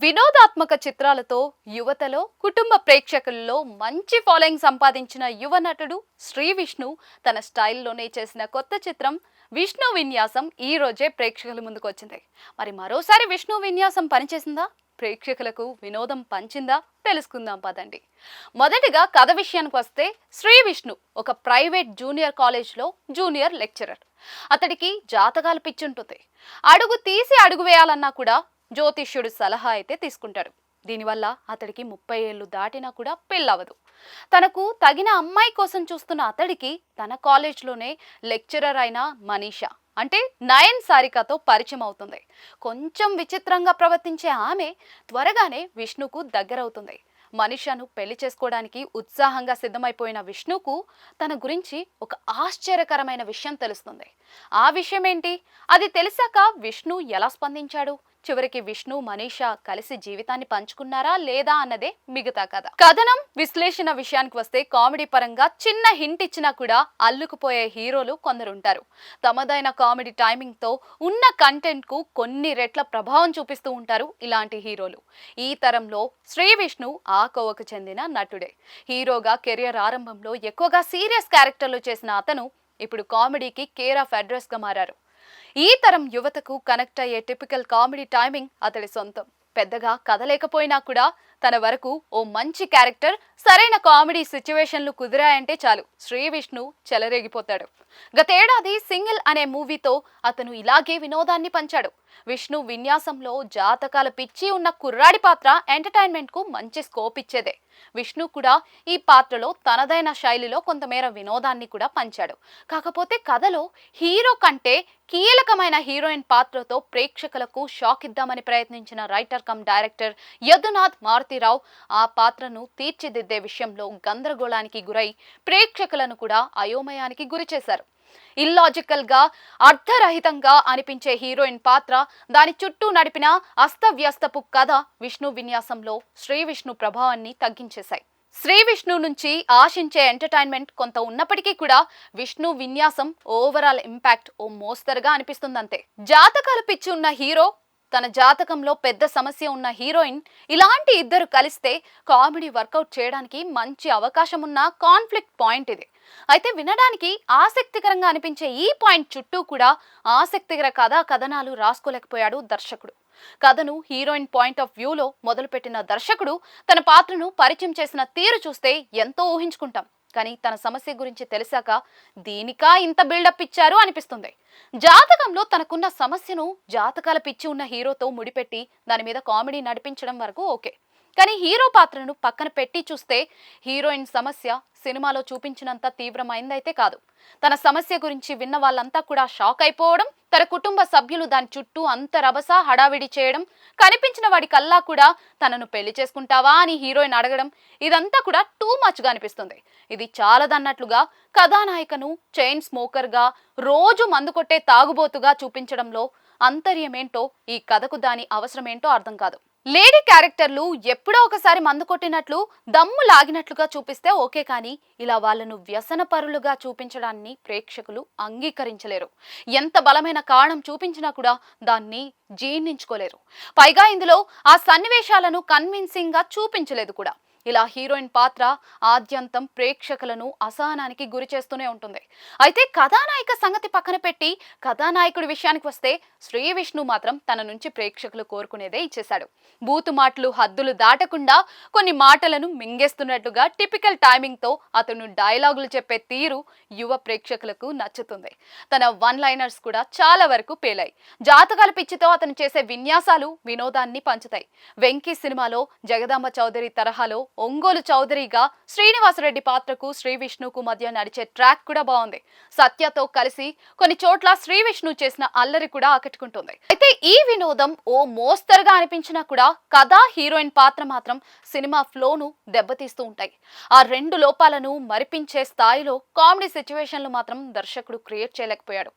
వినోదాత్మక చిత్రాలతో యువతలో కుటుంబ ప్రేక్షకుల్లో మంచి ఫాలోయింగ్ సంపాదించిన యువ నటుడు శ్రీ విష్ణు తన స్టైల్లోనే చేసిన కొత్త చిత్రం విష్ణు విన్యాసం ఈ రోజే ప్రేక్షకుల ముందుకు వచ్చింది. మరి మరోసారి విష్ణు విన్యాసం పనిచేసిందా, ప్రేక్షకులకు వినోదం పంచిందా తెలుసుకుందాం పదండి. మొదటిగా కథ విషయానికి వస్తే శ్రీ విష్ణు ఒక ప్రైవేట్ జూనియర్ కాలేజ్లో జూనియర్ లెక్చరర్. అతడికి జాతకాలు పిచ్చుంటుంది. అడుగు తీసి అడుగు వేయాలన్నా కూడా జ్యోతిష్యుడు సలహా అయితే తీసుకుంటాడు. దీనివల్ల అతడికి 30 ఏళ్ళు దాటినా కూడా పెళ్ళవదు. తనకు తగిన అమ్మాయి కోసం చూస్తున్న అతడికి తన కాలేజ్లోనే లెక్చరర్ అయిన మనీషా అంటే నయన్ సారికతో పరిచయం అవుతుంది. కొంచెం విచిత్రంగా ప్రవర్తించే ఆమె త్వరగానే విష్ణుకు దగ్గరవుతుంది. మనీషాను పెళ్లి చేసుకోవడానికి ఉత్సాహంగా సిద్ధమైపోయిన విష్ణుకు తన గురించి ఒక ఆశ్చర్యకరమైన విషయం తెలుస్తుంది. ఆ విషయం ఏంటి? అది తెలిసాక విష్ణు ఎలా స్పందించాడు? చివరికి విష్ణు మనీషా కలిసి జీవితాన్ని పంచుకున్నారా లేదా అన్నదే మిగతా కథ. కథనం విశ్లేషణ విషయానికి వస్తే కామెడీ పరంగా చిన్న హింట్ ఇచ్చినా కూడా అల్లుకుపోయే హీరోలు కొందరుంటారు. తమదైన కామెడీ టైమింగ్ తో ఉన్న కంటెంట్ కు కొన్ని రెట్ల ప్రభావం చూపిస్తూ ఉంటారు ఇలాంటి హీరోలు. ఈ తరంలో శ్రీ విష్ణు ఆ కోవకు చెందిన నటుడే. హీరోగా కెరియర్ ఆరంభంలో ఎక్కువగా సీరియస్ క్యారెక్టర్లు చేసిన అతను ఇప్పుడు కామెడీకి కేర్ ఆఫ్ అడ్రస్ గా మారారు. ఈ తరం యువతకు కనెక్ట్ అయ్యే టిపికల్ కామెడీ టైమింగ్ అతడి సొంతం. పెద్దగా కథ లేకపోయినా కూడా తన వరకు ఓ మంచి క్యారెక్టర్, సరైన కామెడీ సిచ్యువేషన్లు కుదిరాయంటే చాలు శ్రీ విష్ణు చెలరేగిపోతాడు. గతేడాది సింగిల్ అనే మూవీతో అతను ఇలాగే వినోదాన్ని పంచాడు. విష్ణు విన్యాసంలో జాతకాల పిచ్చి ఉన్న కుర్రాడి పాత్ర ఎంటర్టైన్మెంట్ కు మంచి స్కోప్ ఇచ్చేదే. విష్ణు కూడా ఈ పాత్రలో తనదైన శైలిలో కొంతమేర వినోదాన్ని కూడా పంచాడు. కాకపోతే కథలో హీరో కంటే కీలకమైన హీరోయిన్ పాత్రతో ప్రేక్షకులకు షాక్ ఇద్దామని ప్రయత్నించిన writer cum director Yadunath Maruthi Rao ఆ పాత్రను తీర్చిదిద్దే విషయంలో గందరగోళానికి గురై ప్రేక్షకులను కూడా అయోమయానికి గురి చేశారు. ఇల్లాజికల్ గా అర్థరహితంగా అనిపించే హీరోయిన్ పాత్ర, దాని చుట్టూ నడిపిన అస్తవ్యస్తపు కథ విష్ణు విన్యాసంలో శ్రీ విష్ణు ప్రభావాన్ని తగ్గించేశాయి. శ్రీ విష్ణు నుంచి ఆశించే ఎంటర్టైన్మెంట్ కొంత ఉన్నప్పటికీ కూడా విష్ణు విన్యాసం ఓవరాల్ ఇంపాక్ట్ ఓ మోస్తరుగా అనిపిస్తుందంతే. జాతకాల పిచ్చి ఉన్న హీరో, తన జాతకంలో పెద్ద సమస్య ఉన్న హీరోయిన్, ఇలాంటి ఇద్దరు కలిస్తే కామెడీ వర్కౌట్ చేయడానికి మంచి అవకాశం ఉన్న కాన్ఫ్లిక్ట్ పాయింట్ ఇది. అయితే వినడానికి ఆసక్తికరంగా అనిపించే ఈ పాయింట్ చుట్టూ కూడా ఆసక్తికర కథనాలు రాసుకోలేకపోయాడు దర్శకుడు. కథను హీరోయిన్ పాయింట్ ఆఫ్ వ్యూలో మొదలుపెట్టిన దర్శకుడు తన పాత్రను పరిచయం చేసిన తీరు చూస్తే ఎంతో ఊహించుకుంటాం. కానీ తన సమస్య గురించి తెలిసాక దీనికా ఇంత బిల్డప్ ఇచ్చారు అనిపిస్తుంది. జాతకంలో తనకున్న సమస్యను జాతకాల పిచ్చి ఉన్న హీరోతో ముడిపెట్టి దాని మీద కామెడీ నడిపించడం వరకు ఓకే. కానీ హీరో పాత్రను పక్కన పెట్టి చూస్తే హీరోయిన్ సమస్య సినిమాలో చూపించినంత తీవ్రమైందైతే కాదు. తన సమస్య గురించి విన్న వాళ్ళంతా కూడా షాక్ అయిపోవడం, తన కుటుంబ సభ్యులు దాని చుట్టూ అంత రభస హడావిడి చేయడం, కనిపించిన వాడి కల్లా కూడా తనను పెళ్లి చేసుకుంటావా అని హీరోయిన్ అడగడం, ఇదంతా కూడా టూ మచ్ గా అనిపిస్తుంది. ఇది చాలదన్నట్లుగా కథానాయికను చైన్ స్మోకర్ గా, రోజు మందు కొట్టే తాగుబోతుగా చూపించడంలో అంతర్యమేంటో, ఈ కథకు దాని అవసరమేంటో అర్థం కాదు. లేడీ క్యారెక్టర్లు ఎప్పుడో ఒకసారి మందు కొట్టినట్లు, దమ్ము లాగినట్లుగా చూపిస్తే ఓకే, కానీ ఇలా వాళ్ళను వ్యసన పరులుగా చూపించడాన్ని ప్రేక్షకులు అంగీకరించలేరు. ఎంత బలమైన కారణం చూపించినా కూడా దాన్ని జీర్ణించుకోలేరు. పైగా ఇందులో ఆ సన్నివేశాలను కన్విన్సింగ్ గా చూపించలేదు కూడా. ఇలా హీరోయిన్ పాత్ర ఆద్యంతం ప్రేక్షకులను అసహనానికి గురి చేస్తూనే ఉంటుంది. అయితే కథానాయిక సంగతి పక్కన పెట్టి కథానాయకుడి విషయానికి వస్తే శ్రీ విష్ణు మాత్రం తన నుంచి ప్రేక్షకులు కోరుకునేదే ఇచ్చేశాడు. బూతు మాటలు హద్దులు దాటకుండా కొన్ని మాటలను మింగేస్తున్నట్టుగా టిపికల్ టైమింగ్ తో అతను డైలాగులు చెప్పే తీరు యువ ప్రేక్షకులకు నచ్చుతుంది. తన వన్ లైనర్స్ కూడా చాలా వరకు పేలాయి. జాతకాల పిచ్చితో అతను చేసే విన్యాసాలు వినోదాన్ని పంచుతాయి. వెంకీ సినిమాలో జగదాంబ చౌదరి తరహాలో ఒంగోలు చౌదరిగా శ్రీనివాసరెడ్డి పాత్రకు శ్రీ విష్ణుకు మధ్య నడిచే ట్రాక్ కూడా బాగుంది. సత్యతో కలిసి కొన్ని చోట్ల శ్రీ విష్ణు చేసిన అల్లరి కూడా ఆకట్టుకుంటుంది. అయితే ఈ వినోదం ఓ మోస్తరుగా అనిపించినా కూడా కథ, హీరోయిన్ పాత్ర మాత్రం సినిమా ఫ్లోను దెబ్బతీస్తూ ఉంటాయి. ఆ రెండు లోపాలను మరిపించే స్థాయిలో కామెడీ సిచ్యువేషన్లు మాత్రం దర్శకుడు క్రియేట్ చేయలేకపోయాడు.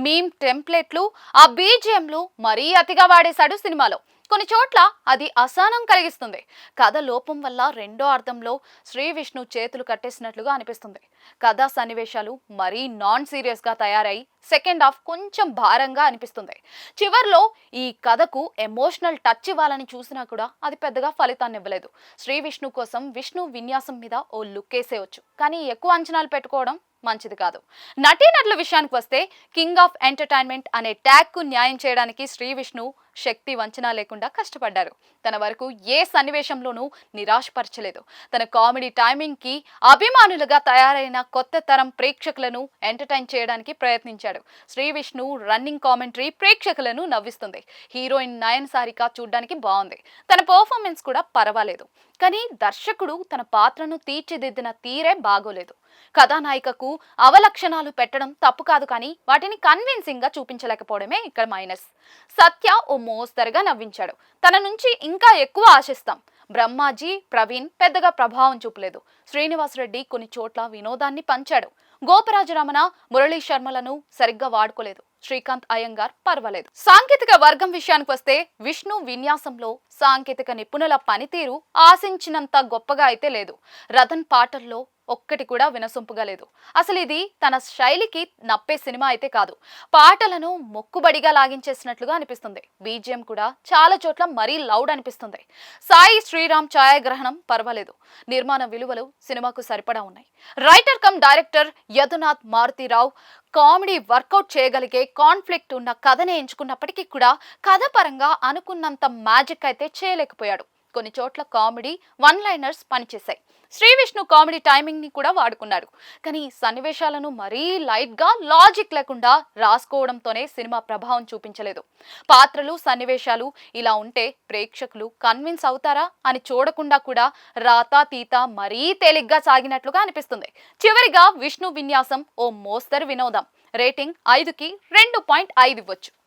మీమ్ టెంప్లెట్లు, ఆ బీజిఎంలు మరీ అతిగా వాడేశాడు సినిమాలో. కొన్ని చోట్ల అది అసహనం కలిగిస్తుంది. కథ లోపం వల్ల రెండో అర్థంలో శ్రీ విష్ణు చేతులు కట్టేసినట్లుగా అనిపిస్తుంది. కథా సన్నివేశాలు మరీ నాన్ సీరియస్ గా తయారై సెకండ్ హాఫ్ కొంచెం భారంగా అనిపిస్తుంది. చివర్లో ఈ కథకు ఎమోషనల్ టచ్ ఇవ్వాలని చూసినా కూడా అది పెద్దగా ఫలితాన్ని ఇవ్వలేదు. శ్రీ విష్ణు కోసం విష్ణు విన్యాసం మీద ఓ లుక్ వేసేయచ్చు, కానీ ఎక్కువ అంచనాలు పెట్టుకోవడం మంచిది కాదు. నటీనటుల విషయానికి వస్తే కింగ్ ఆఫ్ ఎంటర్టైన్మెంట్ అనే ట్యాగ్ కు న్యాయం చేయడానికి శ్రీ విష్ణు శక్తి వంచన లేకుండా కష్టపడ్డారు. తన వరకు ఏ సన్నివేశంలోనూ నిరాశపరచలేదు. తన కామెడీ టైమింగ్ కి అభిమానులుగా తయారైన కొత్త తరం ప్రేక్షకులను ఎంటర్టైన్ చేయడానికి ప్రయత్నించాడు. శ్రీ విష్ణు రన్నింగ్ కామెంటరీ ప్రేక్షకులను నవ్విస్తుంది. హీరోయిన్ నయన్ సారిక చూడ్డానికి బాగుంది. తన పర్ఫార్మెన్స్ కూడా పర్వాలేదు. కానీ దర్శకుడు తన పాత్రను తీర్చిదిద్దిన తీరే బాగోలేదు. కథానాయికకు అవలక్షణాలు పెట్టడం తప్పు కాదు, కానీ వాటిని కన్విన్సింగ్ గా చూపించలేకపోవడమే ఇక్కడ మైనస్. సత్య ఓ మోస్తరుగా నవ్వించాడు. తన నుంచి ఇంకా ఎక్కువ ఆశిస్తాం. బ్రహ్మాజీ, ప్రవీణ్ పెద్దగా ప్రభావం చూపలేదు. శ్రీనివాస్ రెడ్డి కొన్ని చోట్ల వినోదాన్ని పంచాడు. గోపరాజరమణ, మురళీ శర్మలను సరిగ్గా వాడుకోలేదు. శ్రీకాంత్ అయ్యంగార్ పర్వాలేదు. సాంకేతిక వర్గం విషయానికి వస్తే విష్ణు విన్యాసంలో సాంకేతిక నిపుణుల పనితీరు ఆశించినంత గొప్పగా అయితే లేదు. రతన్ పాటల్లో ఒక్కటి కూడా వినసొంపుగా లేదు. అసలు ఇది తన శైలికి నప్పే సినిమా అయితే కాదు. పాటలను మొక్కుబడిగా లాగించేసినట్లుగా అనిపిస్తుంది. బీజిఎం కూడా చాలా చోట్ల మరీ లౌడ్ అనిపిస్తుంది. సాయి శ్రీరామ్ ఛాయాగ్రహణం పర్వాలేదు. నిర్మాణ విలువలు సినిమాకు సరిపడా ఉన్నాయి. Writer cum director Yadunath Maruthi Rao comedy work out చేయగలిగే కాన్ఫ్లిక్ట్ ఉన్న కథనే ఎంచుకున్నప్పటికీ కూడా కథ పరంగా అనుకున్నంత మ్యాజిక్ అయితే చేయలేకపోయాడు. కొన్ని చోట్ల కామెడీ వన్ లైనర్స్ పనిచేశాయి. శ్రీ విష్ణు కామెడీ టైమింగ్ ని కూడా వాడుకున్నాడు. కానీ సన్నివేశాలను మరీ లైట్ గా లాజిక్ లేకుండా రాసుకోవడంతోనే సినిమా ప్రభావం చూపించలేదు. పాత్రలు సన్నివేశాలు ఇలా ఉంటే ప్రేక్షకులు కన్విన్స్ అవుతారా అని చూడకుండా కూడా రాతా తీత మరీ తేలిగ్గా సాగినట్లుగా అనిపిస్తుంది. చివరిగా విష్ణు విన్యాసం ఓ మోస్తరు వినోదం. రేటింగ్ 5కి 2.5 ఇవ్వచ్చు.